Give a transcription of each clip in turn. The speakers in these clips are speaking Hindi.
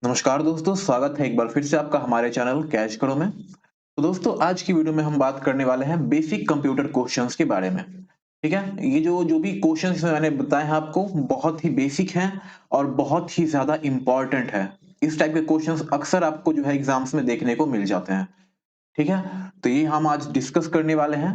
नमस्कार दोस्तों, स्वागत है एक बार फिर से आपका हमारे चैनल कैच करो में। तो दोस्तों आज की वीडियो में हम बात करने वाले हैं बेसिक कंप्यूटर क्वेश्चंस के बारे में। ठीक है? ये जो जो भी क्वेश्चंस मैंने बताए हैं आपको बहुत ही बेसिक हैं और बहुत ही ज़्यादा इम्पोर्टेंट है। इस टाइप के क्वेश्चंस अक्सर आपको जो है एग्ज़ाम्स में देखने को मिल जाते हैं। ठीक है? तो ये हम आज डिस्कस करने वाले हैं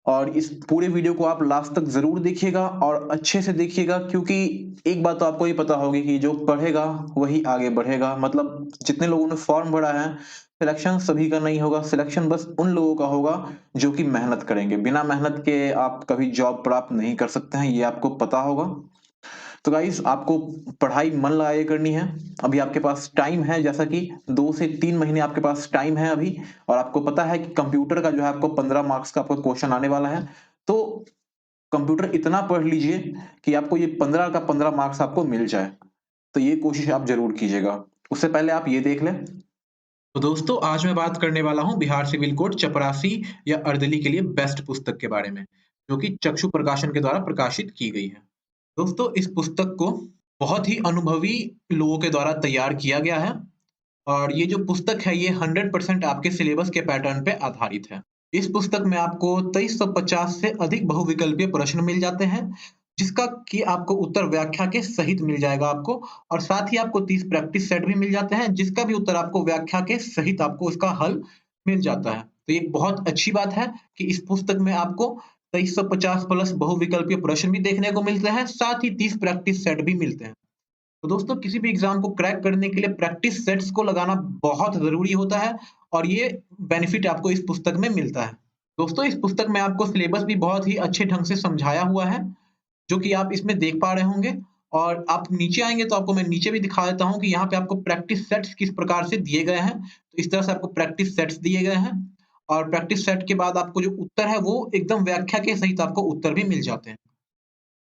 और इस पूरे वीडियो को आप लास्ट तक ज़रूर देखिएगा और अच्छे से देखिएगा क्योंकि एक बात तो आपको ही पता होगी कि जो पढ़ेगा वही आगे बढ़ेगा। मतलब जितने लोगों ने फॉर्म भरा है, सिलेक्शन सभी का नहीं होगा, सिलेक्शन बस उन लोगों का होगा जो कि मेहनत करेंगे। बिना मेहनत के आप कभी जॉब प्राप्त नहीं कर सकते हैं, ये आपको पता होगा। तो गाइस आपको पढ़ाई मन लगा के करनी है। अभी आपके पास टाइम है जैसा कि 2 से 3 महीने आपके पास टाइम है अभी और आपको पता है कि कंप्यूटर का जो है आपको 15 मार्क्स का आपको क्वेश्चन आने वाला है। तो कंप्यूटर इतना पढ़ लीजिए कि आपको ये 15 का 15 मार्क्स आपको मिल जाए। तो ये कोशिश आप ज़रूर कीजिएगा। उससे पहले आप ये देख लें। तो दोस्तों आज मैं बात करने वाला हूँ बिहार सिविल कोड चपरासी या अर्दली के लिए बेस्ट पुस्तक के बारे में, जो कि चक्षु प्रकाशन के द्वारा प्रकाशित की गई है। दोस्तों इस पुस्तक को बहुत ही अनुभवी लोगों के द्वारा तैयार किया गया है और ये जो पुस्तक है ये 100% आपके सिलेबस के पैटर्न पे आधारित है। इस पुस्तक में आपको 2350 से अधिक बहुविकल्पीय प्रश्न मिल जाते हैं, जिसका कि आपको उत्तर व्याख्या के सहित मिल जाएगा आपको और साथ ही आपको 30 प्रैक्टिस सेट भी मिल जाते हैं, जिसका भी उत्तर आपको व्याख्या के सहित आपको इसका हल मिल जाता है। तो ये बहुत अच्छी बात है कि इस पुस्तक में आपको 2350 प्लस बहुविकल्पीय प्रश्न भी देखने को मिलते हैं, साथ ही 30 प्रैक्टिस सेट भी मिलते हैं। तो दोस्तों किसी भी एग्जाम को क्रैक करने के लिए प्रैक्टिस सेट्स को लगाना बहुत ज़रूरी होता है और ये बेनिफिट आपको इस पुस्तक में मिलता है। दोस्तों इस पुस्तक में आपको सिलेबस भी बहुत ही अच्छे ढंग से समझाया हुआ है, जो कि आप इसमें देख पा रहे होंगे और आप नीचे आएँगे तो आपको मैं नीचे भी दिखा देता हूँ कि यहाँ पे आपको प्रैक्टिस सेट्स किस प्रकार से दिए गए हैं। तो इस तरह से आपको प्रैक्टिस सेट्स दिए गए हैं और प्रैक्टिस सेट के बाद आपको जो उत्तर है वो एकदम व्याख्या के सहित आपको उत्तर भी मिल जाते हैं।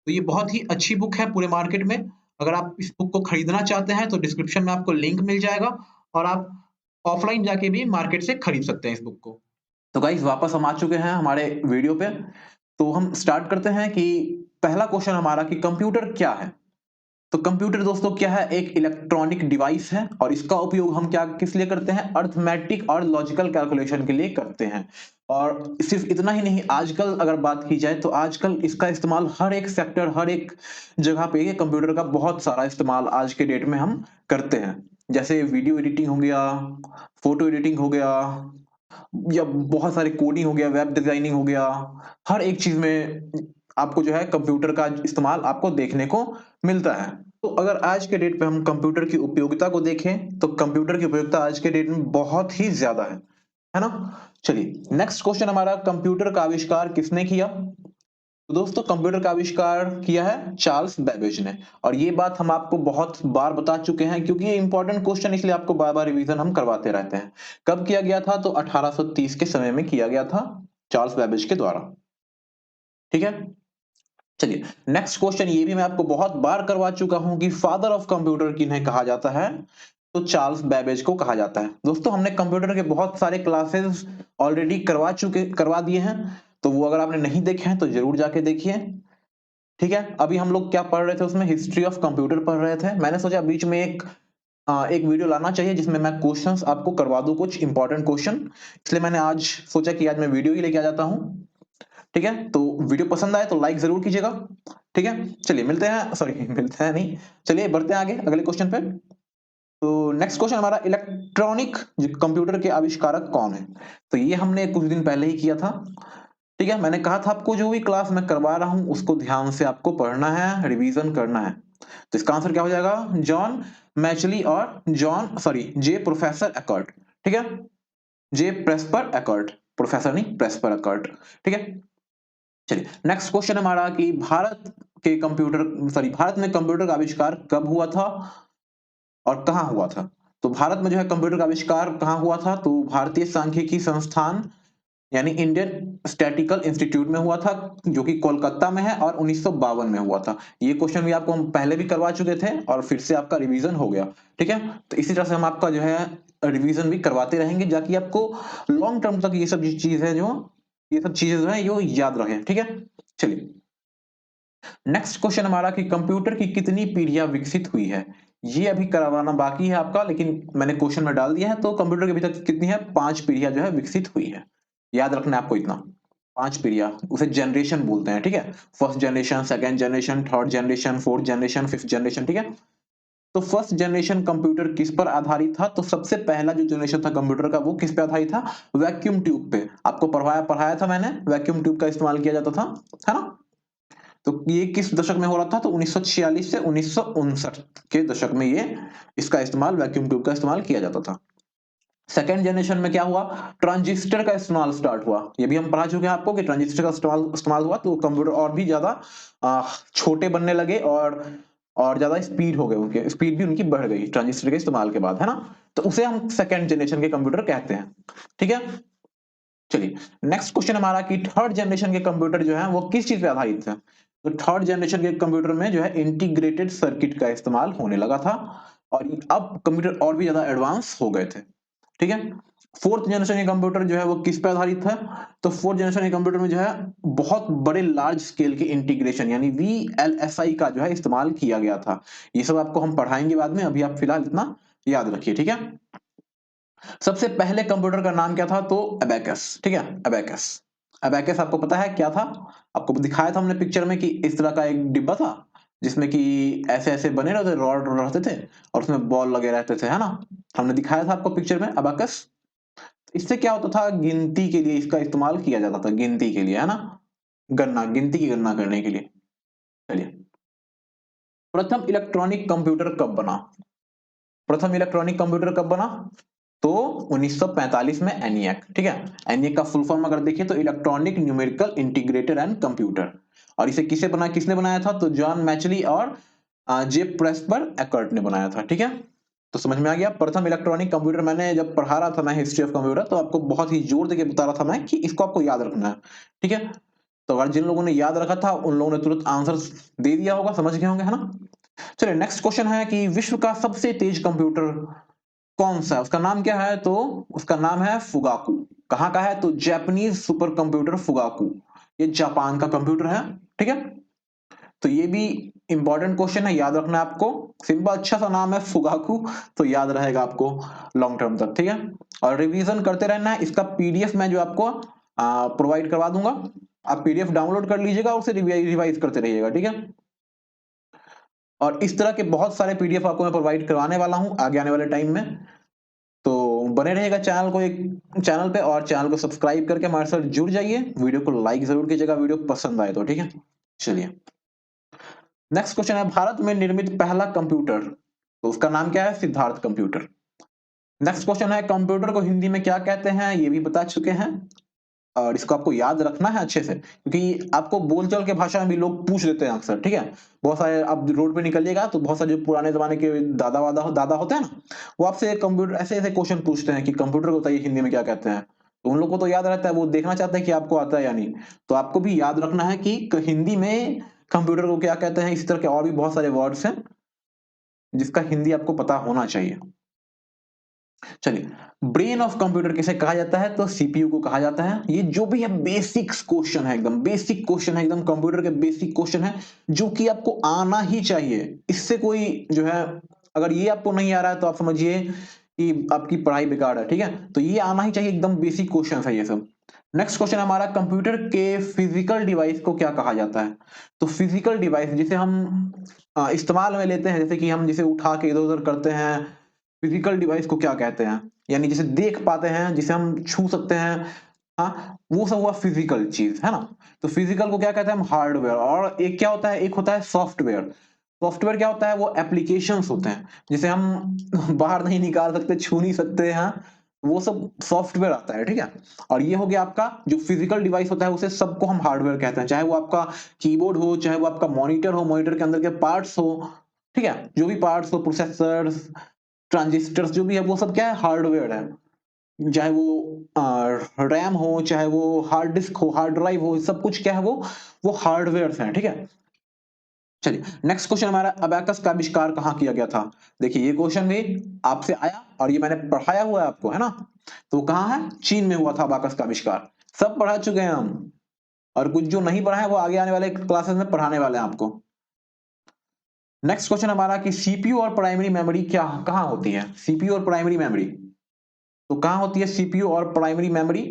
तो ये बहुत ही अच्छी बुक है पूरे मार्केट में। अगर आप इस बुक को खरीदना चाहते हैं तो डिस्क्रिप्शन में आपको लिंक मिल जाएगा और आप ऑफलाइन जाके भी मार्केट से खरीद सकते हैं इस बुक को। तो गाइस वापस हम आ चुके हैं हमारे वीडियो पे। तो हम स्टार्ट करते हैं कि पहला क्वेश्चन हमारा कि कंप्यूटर क्या है? तो कंप्यूटर दोस्तों क्या है? एक इलेक्ट्रॉनिक डिवाइस है और इसका उपयोग हम क्या किस लिए करते हैं? अरिथमेटिक और लॉजिकल कैलकुलेशन के लिए करते हैं। और सिर्फ इतना ही नहीं, आजकल अगर बात की जाए तो आजकल इसका इस्तेमाल हर एक सेक्टर, हर एक जगह पे ये कंप्यूटर का बहुत सारा इस्तेमाल आज के डेट में हम करते हैं। जैसे वीडियो एडिटिंग हो गया, फोटो एडिटिंग हो गया या बहुत सारे कोडिंग हो गया, वेब डिजाइनिंग हो गया, हर एक चीज में आपको जो है कंप्यूटर का इस्तेमाल आपको देखने को मिलता है। तो अगर आज के डेट पे हम कंप्यूटर की उपयोगिता को देखें, तो कंप्यूटर की उपयोगिता आज के डेट में बहुत ही ज़्यादा है ना? चलिए नेक्स्ट क्वेश्चन हमारा, कंप्यूटर का आविष्कार किसने किया? तो दोस्तों कंप्यूटर का आविष्कार किया है चार्ल्स बेबेज ने और ये बात हम आपको बहुत बार बता चुके हैं क्योंकि ये इंपॉर्टेंट क्वेश्चन इसलिए आपको बार-बार रिवीजन हम करवाते रहते हैं। कब किया गया था? तो 1830 के समय में किया गया था चार्ल्स बेबेज के द्वारा। ठीक है? चलिए नेक्स्ट क्वेश्चन ये भी मैं आपको बहुत बार करवा चुका हूं कि फादर ऑफ कंप्यूटर किन्हें कहा जाता है? तो चार्ल्स बेबेज को कहा जाता है। दोस्तों हमने कंप्यूटर के बहुत सारे क्लासेस ऑलरेडी करवा दिए हैं, तो वो अगर आपने नहीं देखे हैं तो जरूर जाके देखिए। ठीक है? अभी हम लोग क्या पढ़ रहे थे उसमें हिस्ट्री ऑफ कंप्यूटर पढ़ रहे थे। मैंने सोचा बीच में एक वीडियो लाना चाहिए जिसमें मैं क्वेश्चंस आपको करवा दूं, कुछ इंपॉर्टेंट क्वेश्चन। इसलिए मैंने आज सोचा कि आज मैं वीडियो ही लेके आ जाता हूं। ठीक है? तो वीडियो पसंद आए तो लाइक ज़रूर कीजिएगा। ठीक है? चलिए मिलते हैं, सॉरी मिलते हैं नहीं, चलिए बढ़ते हैं आगे अगले क्वेश्चन पे। तो नेक्स्ट क्वेश्चन हमारा, इलेक्ट्रॉनिक कंप्यूटर के आविष्कारक कौन है? तो ये हमने कुछ दिन पहले ही किया था। ठीक है? मैंने कहा था आपको जो भी क्लास मैं करवा रहा हूँ उसको ध्यान से आपको पढ़ना है, रिवीजन करना है। तो इसका आंसर क्या हो जाएगा? जॉन मैचली और जे प्रोफेसर एकर्ट। ठीक है? जे प्रेस्पर एकर्ट, प्रोफेसर नहीं प्रेस्पर एकर्ट। ठीक है? चलिए नेक्स्ट क्वेश्चन हमारा कि भारत में कंप्यूटर का आविष्कार कब हुआ था और कहाँ हुआ था? तो भारत में जो है कंप्यूटर का आविष्कार कहाँ हुआ था? तो भारतीय सांख्यिकी संस्थान यानी इंडियन स्टैटिकल इंस्टीट्यूट में हुआ था, जो कि कोलकाता में है और 1952 में हुआ था। ये क्वेश्चन भी आपको हम पहले भी करवा चुके थे और फिर से आपका रिवीजन हो गया। ठीक है? तो इसी तरह से हम आपका जो है रिवीजन भी करवाते रहेंगे ताकि आपको लॉन्ग टर्म तक ये सब चीजें जो है ये याद रहे। ठीक है? चलिए नेक्स्ट क्वेश्चन हमारा कि कंप्यूटर की कितनी पीढ़ियां विकसित हुई है? ये अभी करवाना बाकी है आपका, लेकिन मैंने क्वेश्चन में डाल दिया है। तो कंप्यूटर के अभी तक कितनी है, 5 पीढ़ियां जो है विकसित हुई है। याद रखना है आपको इतना, 5 पीढ़ियां, उसे जनरेशन बोलते हैं, ठीक है। First generation, second generation, third generation, fourth generation, fifth generation, ठीक है। तो फर्स्ट जनरेशन कंप्यूटर किस पर आधारित था, तो सबसे पहला जो जनरेशन था कंप्यूटर का वो किस पे आधारित था, वैक्यूम ट्यूब पे। आपको पढ़ाया पढ़ाया था मैंने, वैक्यूम ट्यूब का इस्तेमाल किया जाता था, है ना। तो ये किस दशक में हो रहा था, तो 1946 से 1959 के दशक में ये इसका इस्तेमाल, वैक्यूम ट्यूब का इस्तेमाल किया जाता था। सेकेंड जनरेशन में क्या हुआ, ट्रांजिस्टर का इस्तेमाल स्टार्ट हुआ। ये भी हम पढ़ा चुके हैं आपको कि ट्रांजिस्टर का इस्तेमाल हुआ तो कंप्यूटर और भी ज्यादा छोटे बनने लगे, और ज्यादा स्पीड हो गए, उनके स्पीड भी उनकी बढ़ गई ट्रांजिस्टर के इस्तेमाल के बाद, है ना। तो उसे हम सेकेंड जनरेशन के कंप्यूटर कहते हैं, ठीक है। चलिए नेक्स्ट क्वेश्चन हमारा कि थर्ड जनरेशन के कंप्यूटर जो है वो किस चीज पे आधारित है। तो थर्ड जनरेशन के कंप्यूटर में जो है इंटीग्रेटेड सर्किट का इस्तेमाल होने लगा था, और अब कंप्यूटर और भी ज्यादा एडवांस हो गए थे, ठीक है। फोर्थ जनरेशन के कंप्यूटर जो है वो किस पे आधारित है, तो फोर्थ जनरेशन के कंप्यूटर में जो है बहुत बड़े लार्ज स्केल के इंटीग्रेशन यानी वीएलएसआई का जो है इस्तेमाल किया गया था। ये सब आपको हम पढ़ाएंगे बाद में, अभी आप फिलहाल इतना याद रखिए, ठीक है। सबसे पहले कंप्यूटर का नाम क्या था, तो अबेकस, ठीक है, अबेकस। अबेकस आपको पता है क्या था, आपको दिखाया था हमने पिक्चर में कि इस तरह का एक डिब्बा था जिसमें कि ऐसे ऐसे बने रहते, रॉड रहते थे, और उसमें बॉल लगे रहते थे, है ना। हमने दिखाया था आपको पिक्चर में अबाकस। इससे क्या होता था, गिनती के लिए इसका इस्तेमाल किया जाता था, गिनती के लिए, है ना, गणना, गिनती की गणना करने के लिए। चलिए, प्रथम इलेक्ट्रॉनिक कंप्यूटर कब बना, प्रथम इलेक्ट्रॉनिक कंप्यूटर कब बना, तो 1945 में एनियक, ठीक है। एनियक का फुल फॉर्म अगर देखिए तो electronic numerical integrator and computer, और इसे किसने बनाया था, तो जॉन मैचली और जे प्रेसपर एकर्ट ने बनाया था, ठीक है। तो समझ में आ गया, प्रथम इलेक्ट्रॉनिक कंप्यूटर। मैंने जब पढ़ा रहा था मैं हिस्ट्री ऑफ कंप्यूटर, तो आपको बहुत ही जोर देके बता रहा था मैं कि इसको आपको याद रखना है, ठीक है। तो अगर जिन लोगों ने याद रखा था उन लोगों ने तुरंत आंसर दे दिया होगा, समझ गए होंगे, है ना। चलिए नेक्स्ट क्वेश्चन है कि विश्व का सबसे तेज कंप्यूटर कौन सा है, उसका नाम क्या है, तो उसका नाम है फुगाकू। कहाँ का है, तो जापानीज सुपर कंप्यूटर फुगाकू, ये जापान का कंप्यूटर है, ठीक है। तो ये भी इंपॉर्टेंट क्वेश्चन है, याद रखना है आपको। सिंपल अच्छा सा नाम है फुगाकू, तो याद रहेगा आपको लॉन्ग टर्म तक, ठीक है। और रिवीजन करते रहना है, इसका पीडीएफ मैं जो आपको प्रोवाइड करवा दूंगा, आप पीडीएफ डाउनलोड कर लीजिएगा और उसे रिवाइज करते रहिएगा, ठीक है। और इस तरह के बहुत सारे पीडीएफ आपको मैं प्रोवाइड करवाने वाला हूं आगे आने वाले टाइम में। तो बने रहेगा चैनल को, एक चैनल पे, और चैनल को सब्सक्राइब करके हमारे साथ जुड़ जाइए। वीडियो को लाइक जरूर कीजिएगा, वीडियो पसंद आए तो, ठीक है। चलिए नेक्स्ट क्वेश्चन है, भारत में निर्मित पहला कंप्यूटर, तो उसका नाम क्या है, सिद्धार्थ कंप्यूटर। नेक्स्ट क्वेश्चन है, कंप्यूटर को हिंदी में क्या कहते हैं, ये भी बता चुके हैं, और इसको आपको याद रखना है अच्छे से, क्योंकि आपको बोलचाल के भाषा में भी लोग पूछ देते हैं अक्सर, ठीक है। बहुत सारे आप रोड पे निकलिएगा तो बहुत सारे जो पुराने जमाने के दादा होते हैं ना, वो आपसे कंप्यूटर ऐसे ऐसे क्वेश्चन पूछते हैं कि कंप्यूटर को बताइए हिंदी में क्या कहते हैं। तो उन लोगों को तो याद रहता है, वो देखना चाहते हैं कि आपको आता है या नहीं। तो आपको भी याद रखना है कि हिंदी में कंप्यूटर को क्या कहते हैं। इसी तरह के और भी बहुत सारे वर्ड्स हैं जिसका हिंदी आपको पता होना चाहिए। चलिए, ब्रेन ऑफ कंप्यूटर किसे कहा जाता है, तो सीपीयू को कहा जाता है। ये जो भी है बेसिक्स क्वेश्चन है, एकदम बेसिक क्वेश्चन है, एकदम कंप्यूटर के बेसिक क्वेश्चन है, जो कि आपको आना ही चाहिए। इससे कोई जो है, अगर ये आपको नहीं आ रहा है तो आप समझिए कि आपकी पढ़ाई बेकार है, ठीक है। तो ये आना ही चाहिए, एकदम बेसिक क्वेश्चन है ये सब। नेक्स्ट क्वेश्चन हमारा, कंप्यूटर के फिजिकल डिवाइस को क्या कहा जाता है, तो फिजिकल डिवाइस जिसे हम इस्तेमाल में लेते हैं, जैसे कि हम जिसे उठा के इधर उधर करते हैं, फिजिकल डिवाइस को क्या कहते हैं, यानी जिसे देख पाते हैं, जिसे हम छू सकते हैं, हाँ, वो सब हुआ फिजिकल चीज, है ना। तो फिजिकल को क्या कहते हैं हम, हार्डवेयर। और एक क्या होता है, एक होता है सॉफ्टवेयर। सॉफ्टवेयर क्या होता है, वो एप्लीकेशंस होते हैं जिसे हम बाहर नहीं निकाल सकते, छू नहीं सकते हैं, वो सब सॉफ्टवेयर आता है, ठीक है। और ये हो गया आपका जो फिजिकल डिवाइस होता है, उसे सबको हम हार्डवेयर कहते हैं, चाहे वो आपका कीबोर्ड हो, चाहे वो आपका मॉनिटर हो, मॉनिटर के अंदर के पार्ट्स हो, ठीक है, जो भी पार्ट्स हो, प्रोसेसर, ट्रांजिस्टर्स जो भी है, वो सब क्या है, हार्डवेयर है। चाहे वो रैम हो, चाहे वो हार्ड डिस्क हो, हार्ड ड्राइव हो, सब कुछ क्या है, वो हार्डवेयर है, ठीक है। चलिए नेक्स्ट क्वेश्चन हमारा, अबैकस का आविष्कार कहाँ किया गया था। देखिए ये क्वेश्चन भी आपसे आया और ये मैंने पढ़ाया हुआ है आपको, है ना। तो कहाँ है, चीन में हुआ था अबैकस का आविष्कार। सब पढ़ा चुके हैं हम, और कुछ जो नहीं पढ़ा है वो आगे आने वाले क्लासेस में पढ़ाने वाले हैं आपको। नेक्स्ट क्वेश्चन हमारा कि सीपीयू और प्राइमरी मेमोरी क्या कहां होती है? सीपीयू और प्राइमरी मेमोरी तो कहां होती है? सीपीयू और प्राइमरी मेमोरी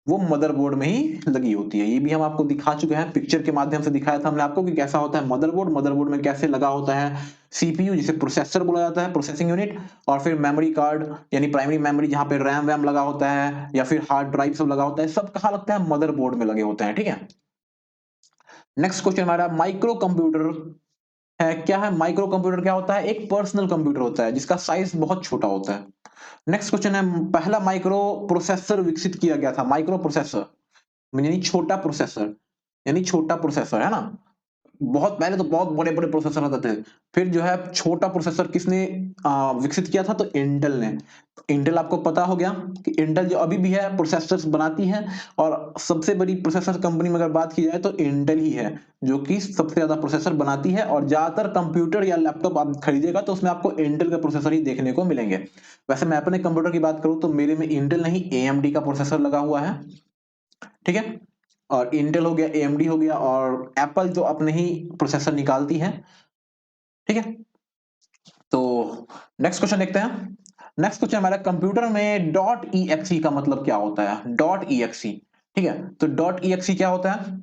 वो मदरबोर्ड में ही लगी होती है। ये भी हम आपको दिखा चुके हैं, पिक्चर के माध्यम से दिखाया था हमने आपको कि कैसा होता है मदरबोर्ड, मदरबोर्ड में कैसे लगा होता है सीपीयू जिसे प्रोसेसर बोला जाता है, प्रोसेसिंग यूनिट, और फिर मेमोरी कार्ड यानी प्राइमरी मेमोरी जहां पे रैम वैम लगा होता है या फिर हार्ड ड्राइव सब लगा होता है, सब कहां लगता है? मदरबोर्ड में लगे होते हैं, ठीक है। नेक्स्ट क्वेश्चन हमारा माइक्रो कंप्यूटर है। क्या है माइक्रो कंप्यूटर? क्या होता है? एक पर्सनल कंप्यूटर होता है जिसका साइज बहुत छोटा होता है। नेक्स्ट क्वेश्चन है पहला माइक्रो प्रोसेसर विकसित किया गया था। माइक्रो प्रोसेसर यानी छोटा प्रोसेसर, यानी छोटा प्रोसेसर, है ना। बहुत पहले तो बहुत बड़े बड़े प्रोसेसर होते थे, फिर जो है छोटा प्रोसेसर किसने विकसित किया था? तो इंटेल ने। इंटेल आपको पता हो गया कि इंटेल जो अभी भी है प्रोसेसर्स बनाती है, और सबसे बड़ी प्रोसेसर कंपनी में अगर बात की जाए तो इंटेल ही है जो कि सबसे ज्यादा प्रोसेसर बनाती है, और ज्यादातर कंप्यूटर या लैपटॉप आप खरीदेगा तो उसमें आपको इंटेल के प्रोसेसर ही देखने को मिलेंगे। वैसे मैं अपने कंप्यूटर की बात करूं तो मेरे में इंटेल नहीं एएमडी का प्रोसेसर लगा हुआ है, ठीक है। और इंटेल हो गया, एएमडी हो गया, और एप्पल जो अपने ही प्रोसेसर निकालती है, ठीक है। तो नेक्स्ट क्वेश्चन देखते हैं। नेक्स्ट क्वेश्चन हमारा कंप्यूटर में डॉट ई का मतलब क्या होता है? डॉट ई, ठीक है। तो डॉट ई क्या होता है?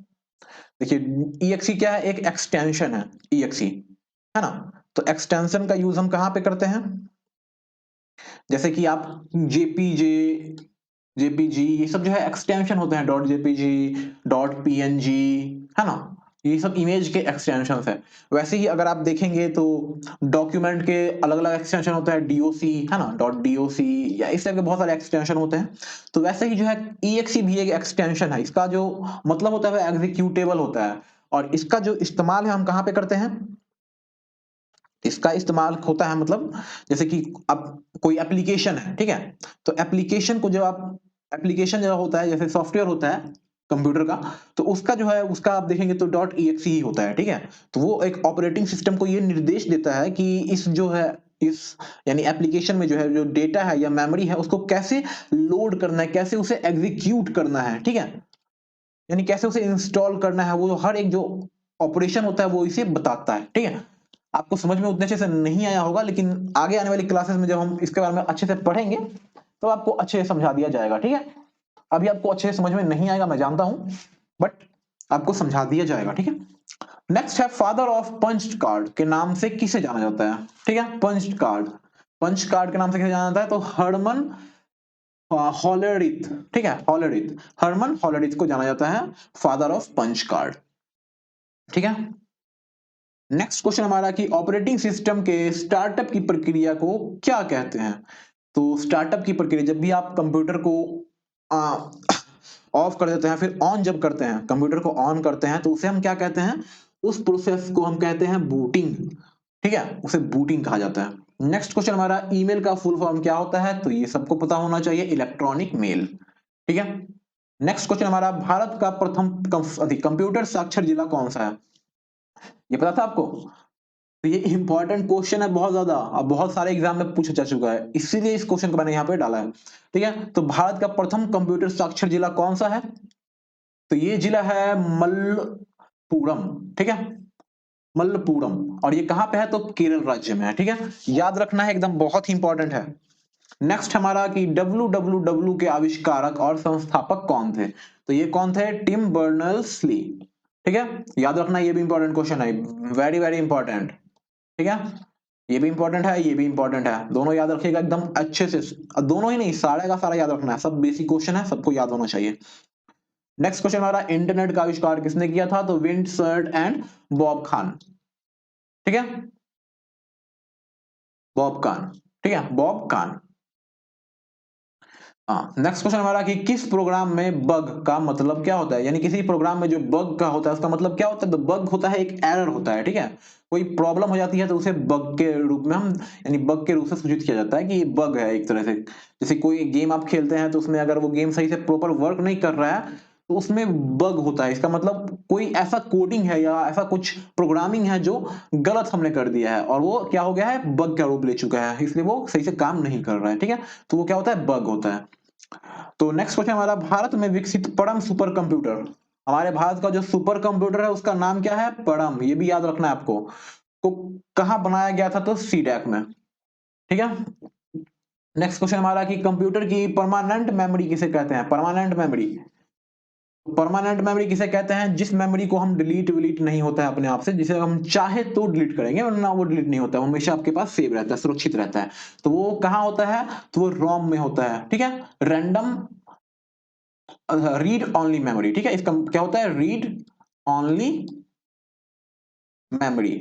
देखिए ई क्या है? एक एक्सटेंशन है ई, है ना। तो एक्सटेंशन का यूज हम कहां पे करते हैं? जैसे कि आप जेपीजे, जेपीजी, ये सब जो है एक्सटेंशन होते हैं, डॉट जेपीजी, डॉट पीएनजी, है ना। ये सब इमेज के एक्सटेंशंस है। वैसे ही अगर आप देखेंगे तो डॉक्यूमेंट के अलग अलग एक्सटेंशन होता है, डीओसी, है ना, डॉट डीओसी, या इस तरह के बहुत सारे एक्सटेंशन होते हैं। तो वैसे ही जो है ईएक्सी भी एक एक्सटेंशन है। इसका जो मतलब होता है वो एग्जीक्यूटेबल होता है, और इसका जो इस्तेमाल है हम कहां पे करते हैं? इसका इस्तेमाल होता है मतलब जैसे कि अब कोई एप्लीकेशन है, ठीक है। तो एप्लीकेशन को जब आप, एप्लीकेशन जो होता है जैसे सॉफ्टवेयर होता है कंप्यूटर का, तो उसका जो है उसका आप देखेंगे तो डॉट ई ही होता है, ठीक है। तो वो एक ऑपरेटिंग सिस्टम को ये निर्देश देता है कि इस जो है इस यानी एप्लीकेशन में जो है जो डेटा है या मेमोरी है उसको कैसे लोड करना है, कैसे उसे एग्जीक्यूट करना है, ठीक है। यानी कैसे उसे इंस्टॉल करना है, वो हर एक जो ऑपरेशन होता है वो इसे बताता है, ठीक है। आपको समझ में उतने अच्छे से नहीं आया होगा, लेकिन आगे आने वाली क्लासेस में जब हम इसके बारे में अच्छे से पढ़ेंगे तो आपको अच्छे से समझा दिया जाएगा, ठीक है। अभी आपको अच्छे से समझ में नहीं आएगा मैं जानता हूं, बट आपको समझा दिया जाएगा, ठीक है। नेक्स्ट है फादर ऑफ पंच कार्ड के नाम से किसे जाना जाता है? ठीक है, पंच कार्ड, पंच कार्ड के नाम से किसे जाना जाता है? तो हर्मन हॉलरिथ, ठीक है, हॉलरिथ, हर्मन हॉलरिथ को जाना जाता है फादर ऑफ पंच कार्ड, ठीक है। नेक्स्ट क्वेश्चन हमारा कि ऑपरेटिंग सिस्टम के स्टार्टअप की प्रक्रिया को क्या कहते हैं? तो स्टार्टअप की प्रक्रिया, जब भी आप कंप्यूटर को ऑफ कर देते हैं फिर ऑन जब करते हैं, कंप्यूटर को ऑन करते हैं, तो उसे हम क्या कहते हैं? उस प्रोसेस को हम कहते हैं बूटिंग, ठीक है, उसे बूटिंग कहा जाता है। नेक्स्ट क्वेश्चन हमारा ईमेल का फुल फॉर्म क्या होता है? तो ये सबको पता होना चाहिए, इलेक्ट्रॉनिक मेल, ठीक है। नेक्स्ट क्वेश्चन हमारा भारत का प्रथम कंप्यूटर साक्षर जिला कौन सा है? ये पता था आपको? तो ये इंपॉर्टेंट क्वेश्चन है बहुत ज्यादा, अब बहुत सारे एग्जाम में पूछा जा चुका है, इसीलिए इस क्वेश्चन को मैंने यहाँ पे डाला है, ठीक है। तो भारत का प्रथम कंप्यूटर साक्षर जिला कौन सा है? तो ये जिला है मल्लपुरम, ठीक है, मल्लपुरम। और ये कहां पे है? तो केरल राज्य में है, ठीक है। याद रखना है, एकदम बहुत ही इंपॉर्टेंट है। नेक्स्ट हमारा कि डब्ल्यू के आविष्कारक और संस्थापक कौन थे? तो ये कौन थे? टिम बर्नर्स ली, ठीक है। याद रखना, ये भी इंपॉर्टेंट क्वेश्चन है, वेरी वेरी इंपॉर्टेंट, ठीक है। ये भी इंपॉर्टेंट है, ये भी इंपॉर्टेंट है, दोनों याद रखिएगा एकदम अच्छे से। दोनों ही नहीं, सारे का सारा याद रखना है, सब बेसिक क्वेश्चन है, सबको याद होना चाहिए। नेक्स्ट क्वेश्चन हमारा इंटरनेट का आविष्कार किसने किया था? तो विंडसर्ट एंड बॉब खान, ठीक है, बॉब कान, ठीक है, बॉब कान। हाँ, नेक्स्ट क्वेश्चन हमारा कि किस प्रोग्राम में बग का मतलब क्या होता है? यानी किसी प्रोग्राम में जो बग का होता है उसका मतलब क्या होता है? तो बग होता है एक एरर होता है, ठीक है। कोई प्रॉब्लम हो जाती है तो उसे बग के रूप में हम, यानी बग के रूप से सूचित किया जाता है कि ये बग है एक तरह से। जैसे कोई गेम आप खेलते हैं तो उसमें अगर वो गेम सही से प्रॉपर वर्क नहीं कर रहा है तो उसमें बग होता है, इसका मतलब कोई ऐसा कोडिंग है या ऐसा कुछ प्रोग्रामिंग है जो गलत हमने कर दिया है और वो क्या हो गया है? बग का रूप ले चुका है, इसलिए वो सही से काम नहीं कर रहा है, ठीक है। तो वो क्या होता है? बग होता है। तो नेक्स्ट क्वेश्चन हमारा भारत में विकसित परम सुपर कंप्यूटर, हमारे भारत का जो सुपर कंप्यूटर है उसका नाम क्या है? परम, ये भी याद रखना है आपको। को कहां बनाया गया था? तो सीडैक में। ठीक है। नेक्स्ट क्वेश्चन हमारा कि कंप्यूटर की परमानेंट मेमोरी किसे कहते हैं? परमानेंट मेमोरी, परमानेंट मेमोरी किसे कहते हैं? जिस मेमोरी को हम डिलीट विलीट नहीं होता है अपने आप से, जिसे हम चाहे तो डिलीट करेंगे वरना वो डिलीट नहीं होता है, हमेशा आपके पास सेव रहता है, सुरक्षित रहता है। तो वो कहां होता है? तो वो रोम में होता है। ठीक है। Random read only memory. ठीक है। इसका क्या होता है? Read only memory.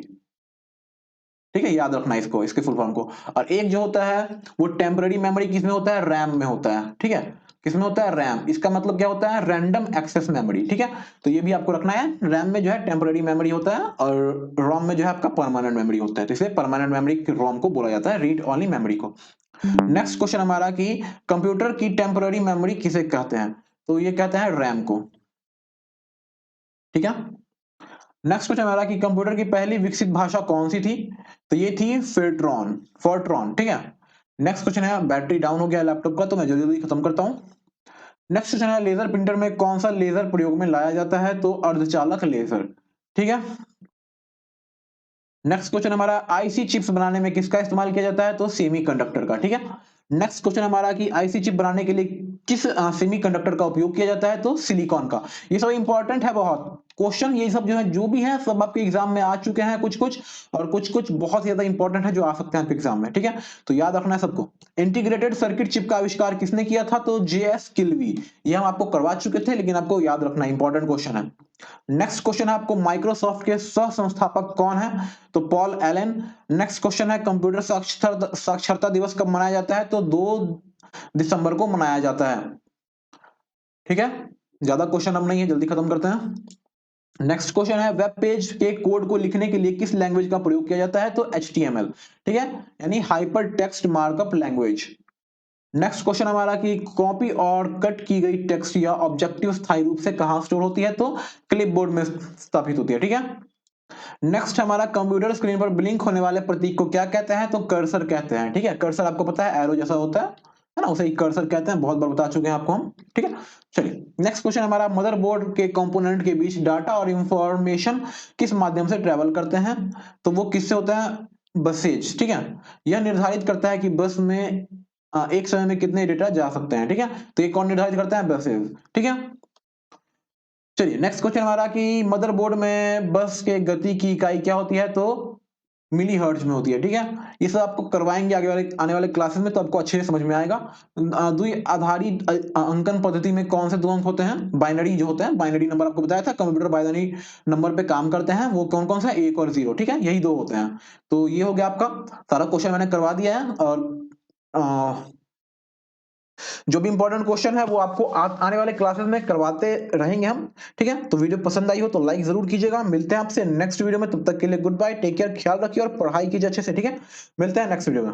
ठीक है, याद रखना इसको, इसके फुल फॉर्म को। और एक जो होता है वो टेम्पररी मेमोरी किसमें होता है? रैम में होता है। ठीक है। किसमें होता है? रैम। इसका मतलब क्या होता है? Random access memory. ठीक है। तो ये भी आपको रखना है, रैम में जो है टेम्पररी मेमोरी होता है और रोम में जो है आपका परमानेंट मेमोरी होता है। तो इसलिए परमानेंट मेमोरी रोम को बोला जाता है, रीड ओनली मेमोरी को। नेक्स्ट क्वेश्चन हमारा कि कंप्यूटर की टेम्पररी मेमोरी किसे कहते हैं? तो ये कहते हैं रैम को। ठीक है। नेक्स्ट क्वेश्चन हमारा कि कंप्यूटर की पहली विकसित भाषा कौन सी थी? तो ये थी फिल्ट्रॉन, फोर्ट्रॉन। ठीक है। नेक्स्ट क्वेश्चन है, बैटरी डाउन हो गया लैपटॉप का तो मैं जल्दी जल्दी खत्म करता हूं। नेक्स्ट क्वेश्चन है, लेजर प्रिंटर में कौन सा लेजर प्रयोग में लाया जाता है? तो अर्धचालक लेजर। ठीक है। नेक्स्ट क्वेश्चन हमारा, आईसी चिप्स बनाने में किसका इस्तेमाल किया जाता है? तो सेमीकंडक्टर का। ठीक है। नेक्स्ट क्वेश्चन हमारा कि आईसी चिप बनाने के लिए किस सेमीकंडक्टर का उपयोग किया जाता है? तो सिलिकॉन का। ये सब इंपॉर्टेंट है बहुत क्वेश्चन, ये सब जो है जो भी है सब आपके एग्जाम में आ चुके हैं कुछ कुछ, और कुछ कुछ बहुत ज्यादा इंपॉर्टेंट है जो आ सकते हैं आपके एग्जाम में। ठीक है। तो याद रखना है सबको। इंटीग्रेटेड सर्किट चिप का आविष्कार किसने किया था? तो जेएस किल्वी। ये हम आपको करवा चुके थे लेकिन आपको याद रखना, इंपॉर्टेंट क्वेश्चन है। नेक्स्ट क्वेश्चन है आपको, माइक्रोसॉफ्ट के सह संस्थापक कौन है? तो पॉल एलन। नेक्स्ट क्वेश्चन है, कंप्यूटर साक्षरता दिवस कब मनाया जाता है? तो 2 दिसंबर को मनाया जाता है। ठीक है। ज्यादा क्वेश्चन अब नहीं है, जल्दी खत्म करते हैं। नेक्स्ट क्वेश्चन है, वेब पेज के कोड को लिखने के लिए किस लैंग्वेज का प्रयोग किया जाता है? तो HTML। ठीक है, यानी hyper text markup language. Next question हमारा कि कॉपी और कट की गई टेक्स्ट या ऑब्जेक्टिव स्थायी रूप से कहां स्टोर होती है? तो क्लिपबोर्ड में स्थापित होती है। ठीक है। नेक्स्ट हमारा, कंप्यूटर स्क्रीन पर ब्लिंक होने वाले प्रतीक को क्या कहते हैं? तो कर्सर कहते हैं। ठीक है। कर्सर आपको पता है एरो जैसा होता है ना, उसे ही कर्सर कहते हैं, बहुत बार बता चुके हैं आपको हम। ठीक है। चलिए नेक्स्ट क्वेश्चन हमारा, मदरबोर्ड के कंपोनेंट के बीच डाटा और इंफॉर्मेशन किस माध्यम से ट्रेवल करते हैं? तो वो किससे होता है? बसेज। ठीक है। यह निर्धारित करता है कि बस में एक समय में कितने डेटा जा सकते हैं। ठीक है। तो ये कौन निर्धारित करता है? बसेज। ठीक है। चलिए नेक्स्ट क्वेश्चन हमारा कि मदरबोर्ड में बस के गति की इकाई क्या होती है? तो मिली हर्ट्ज में होती है। ठीक है। ये सब आपको करवाएंगे आगे वाले आने वाले क्लासेस में, तो आपको अच्छे से समझ में आएगा। द्वि आधारित अंकन पद्धति में कौन से 2 अंक होते हैं? बाइनरी जो होते हैं, बाइनरी नंबर आपको बताया था, कंप्यूटर बाइनरी नंबर पे काम करते हैं, वो कौन कौन सा? 1 और 0। ठीक है, यही 2 होते हैं। तो ये हो गया आपका सारा क्वेश्चन मैंने करवा दिया है, और जो भी इंपॉर्टेंट क्वेश्चन है वो आपको आने वाले क्लासेस में करवाते रहेंगे हम। ठीक है। तो वीडियो पसंद आई हो तो लाइक जरूर कीजिएगा। मिलते हैं आपसे नेक्स्ट वीडियो में, तब तक के लिए गुड बाय, टेक केयर, ख्याल रखिए और पढ़ाई कीजिए अच्छे से। ठीक है। मिलते हैं नेक्स्ट वीडियो में।